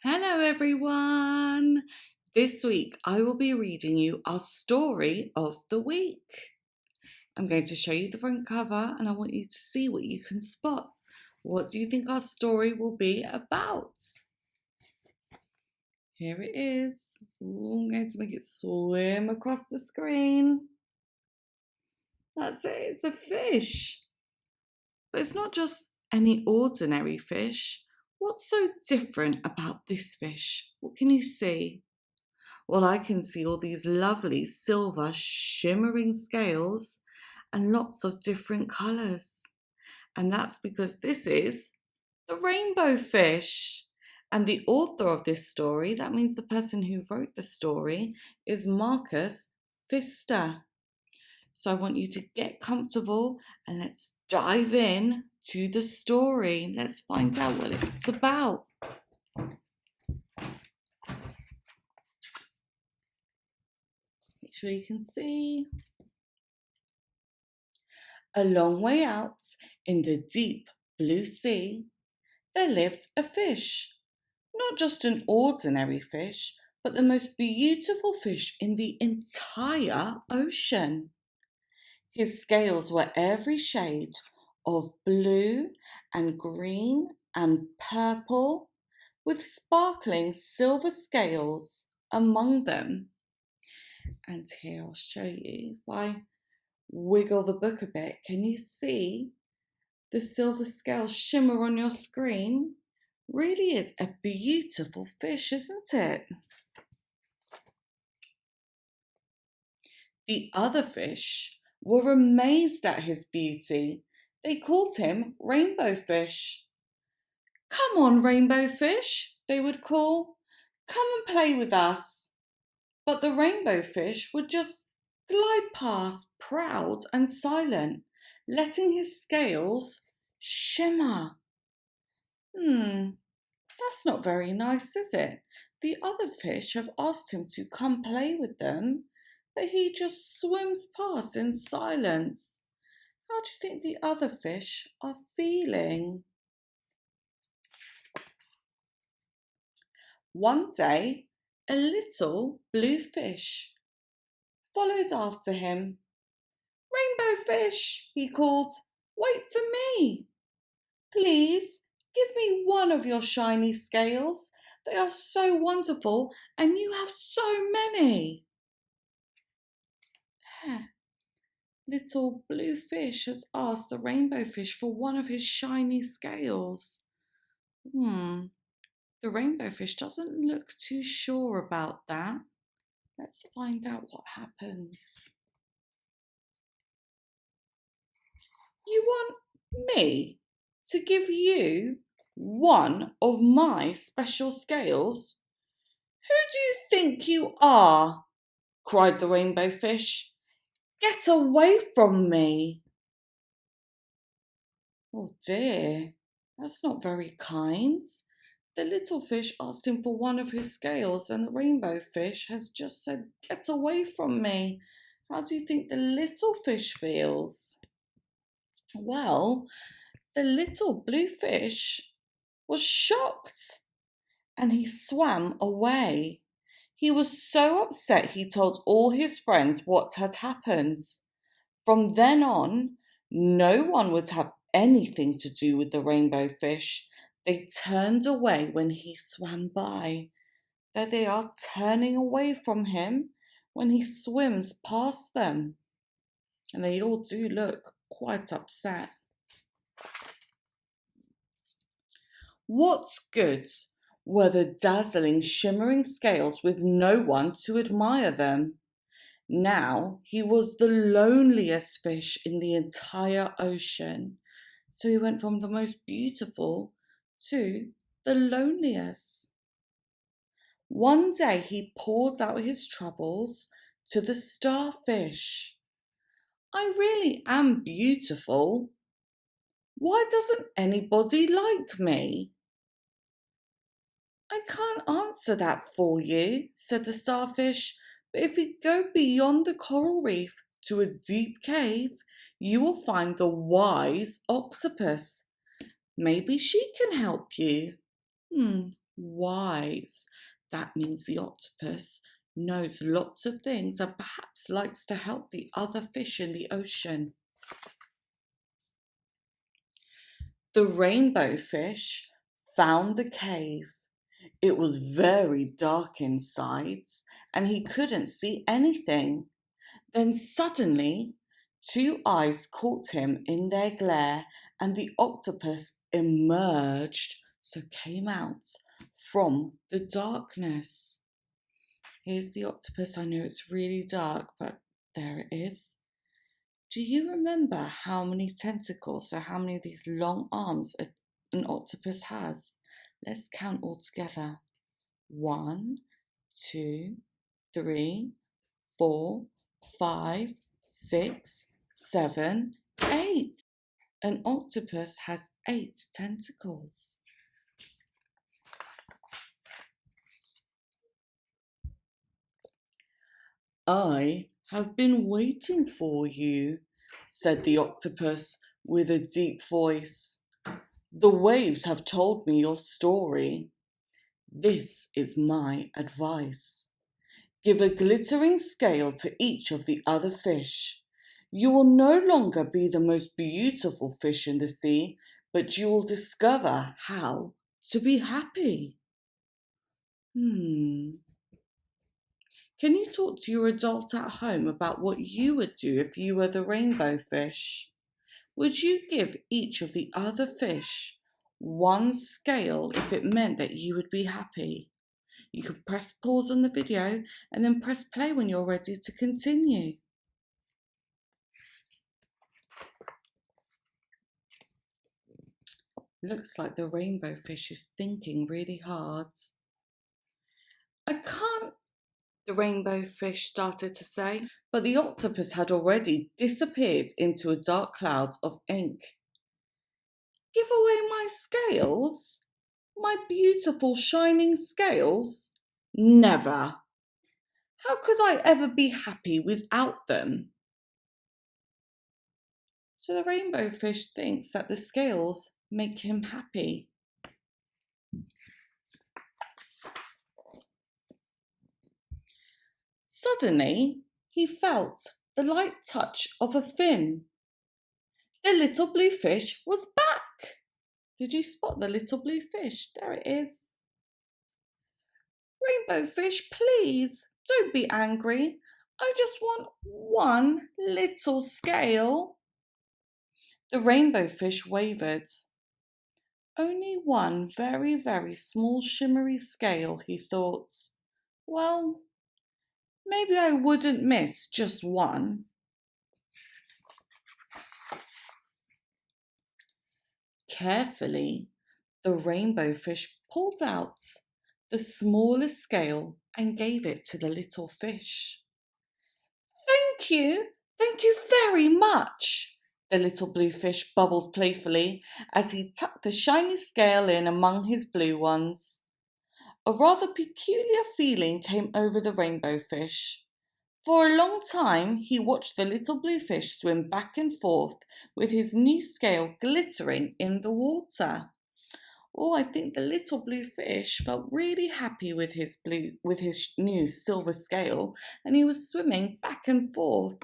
Hello everyone! This week I will be reading you our story of the week. I'm going to show you the front cover and I want you to see what you can spot. What do you think our story will be about? Here it is. Ooh, I'm going to make it swim across the screen. That's it, it's a fish. But it's not just any ordinary fish. What's so different about this fish? What can you see? Well, I can see all these lovely silver shimmering scales and lots of different colours. And that's because this is the rainbow fish. And the author of this story, that means the person who wrote the story, is Marcus Pfister. So I want you to get comfortable and let's dive in to the story. Let's find out what it's about. Make sure you can see. A long way out in the deep blue sea, there lived a fish. Not just an ordinary fish, but the most beautiful fish in the entire ocean. His scales were every shade of blue and green and purple, with sparkling silver scales among them. And here I'll show you. If I wiggle the book a bit, can you see the silver scales shimmer on your screen? Really is a beautiful fish, isn't it? The other fish were amazed at his beauty. They called him Rainbow Fish. Come on, Rainbow Fish, they would call. Come and play with us. But the Rainbow Fish would just glide past, proud and silent, letting his scales shimmer. That's not very nice, is it? The other fish have asked him to come play with them, but he just swims past in silence. How do you think the other fish are feeling? One day, a little blue fish followed after him. Rainbow Fish, he called, wait for me. Please, give me one of your shiny scales. They are so wonderful and you have so many. Little blue fish has asked the rainbow fish for one of his shiny scales. The rainbow fish doesn't look too sure about that. Let's find out what happens. You want me to give you one of my special scales? Who do you think you are? Cried the rainbow fish. Get away from me. Oh dear, that's not very kind. The little fish asked him for one of his scales and the rainbow fish has just said, get away from me. How do you think the little fish feels? Well, the little blue fish was shocked and he swam away. He was so upset he told all his friends what had happened. From then on, no one would have anything to do with the rainbow fish. They turned away when he swam by. There they are turning away from him when he swims past them. And they all do look quite upset. What good were the dazzling, shimmering scales with no one to admire them? Now he was the loneliest fish in the entire ocean. So he went from the most beautiful to the loneliest. One day he poured out his troubles to the starfish. I really am beautiful. Why doesn't anybody like me? I can't answer that for you, said the starfish, but if you go beyond the coral reef to a deep cave, you will find the wise octopus. Maybe she can help you. Wise. That means the octopus knows lots of things and perhaps likes to help the other fish in the ocean. The rainbow fish found the cave. It was very dark inside and he couldn't see anything. Then suddenly, two eyes caught him in their glare, and the octopus emerged, so came out from the darkness. Here's the octopus. I know it's really dark, but there it is. Do you remember how many tentacles, so how many of these long arms an octopus has? Let's count all together. 1, 2, 3, 4, 5, 6, 7, 8. An octopus has 8 tentacles. I have been waiting for you, said the octopus with a deep voice. The waves have told me your story. This is my advice. Give a glittering scale to each of the other fish. You will no longer be the most beautiful fish in the sea, but you will discover how to be happy. Can you talk to your adult at home about what you would do if you were the rainbow fish? Would you give each of the other fish one scale if it meant that you would be happy? You can press pause on the video and then press play when you're ready to continue. Looks like the rainbow fish is thinking really hard. I can't, the rainbow fish started to say, but the octopus had already disappeared into a dark cloud of ink. Give away my scales? My beautiful shining scales? Never. How could I ever be happy without them? So the rainbow fish thinks that the scales make him happy. Suddenly, he felt the light touch of a fin. The little blue fish was back. Did you spot the little blue fish? There it is. Rainbow fish, please, don't be angry. I just want one little scale. The rainbow fish wavered. Only one very, very small shimmery scale, he thought. Well, maybe I wouldn't miss just one. Carefully, the rainbow fish pulled out the smallest scale and gave it to the little fish. Thank you very much, the little blue fish bubbled playfully as he tucked the shiny scale in among his blue ones. A rather peculiar feeling came over the rainbow fish. For a long time he watched the little blue fish swim back and forth with his new scale glittering in the water. Oh, I think the little blue fish felt really happy with his new silver scale, and he was swimming back and forth,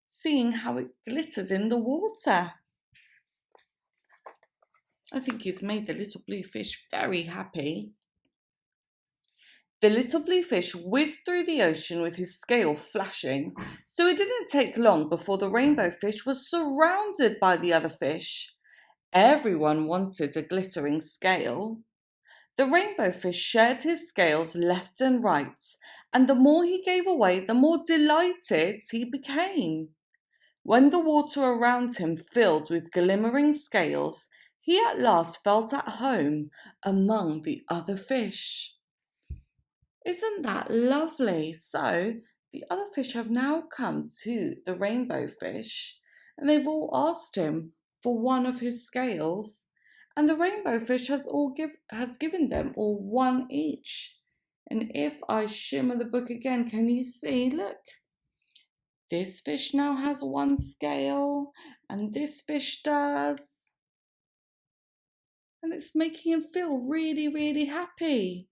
seeing how it glitters in the water. I think he's made the little blue fish very happy. The little blue fish whizzed through the ocean with his scale flashing, so it didn't take long before the rainbow fish was surrounded by the other fish. Everyone wanted a glittering scale. The rainbow fish shared his scales left and right, and the more he gave away, the more delighted he became. When the water around him filled with glimmering scales, he at last felt at home among the other fish. Isn't that lovely? So, the other fish have now come to the rainbow fish, and they've all asked him for one of his scales, and the rainbow fish has given them all one each. And if I shimmer the book again, can you see? Look, this fish now has one scale, and this fish does. and it's making him feel really, really happy.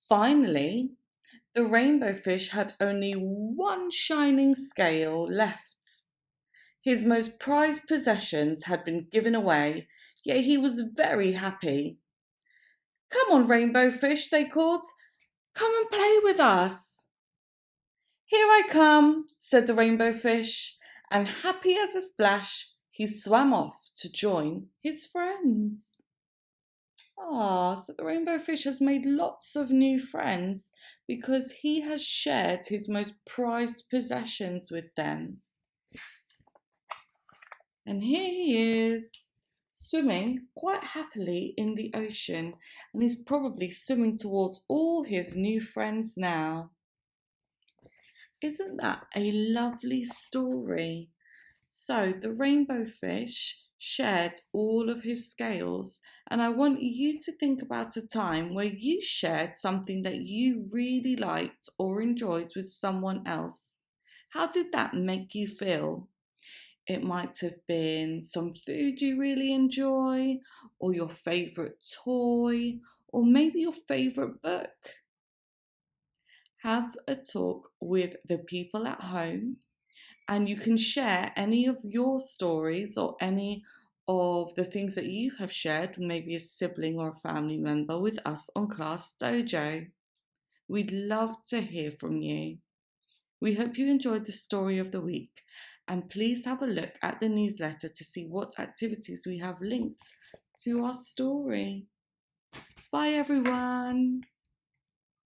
Finally, the rainbow fish had only one shining scale left. His most prized possessions had been given away, yet he was very happy. Come on, rainbow fish, they called. Come and play with us. Here I come, said the rainbow fish, and happy as a splash, he swam off to join his friends. Ah, so the rainbow fish has made lots of new friends because he has shared his most prized possessions with them. And here he is, swimming quite happily in the ocean, and he's probably swimming towards all his new friends now. Isn't that a lovely story? So the rainbow fish shared all of his scales, and I want you to think about a time where you shared something that you really liked or enjoyed with someone else. How did that make you feel? It might have been some food you really enjoy, or your favourite toy, or maybe your favourite book. Have a talk with the people at home, and you can share any of your stories or any of the things that you have shared, maybe a sibling or a family member, with us on Class Dojo. We'd love to hear from you. We hope you enjoyed the story of the week, and please have a look at the newsletter to see what activities we have linked to our story. Bye everyone.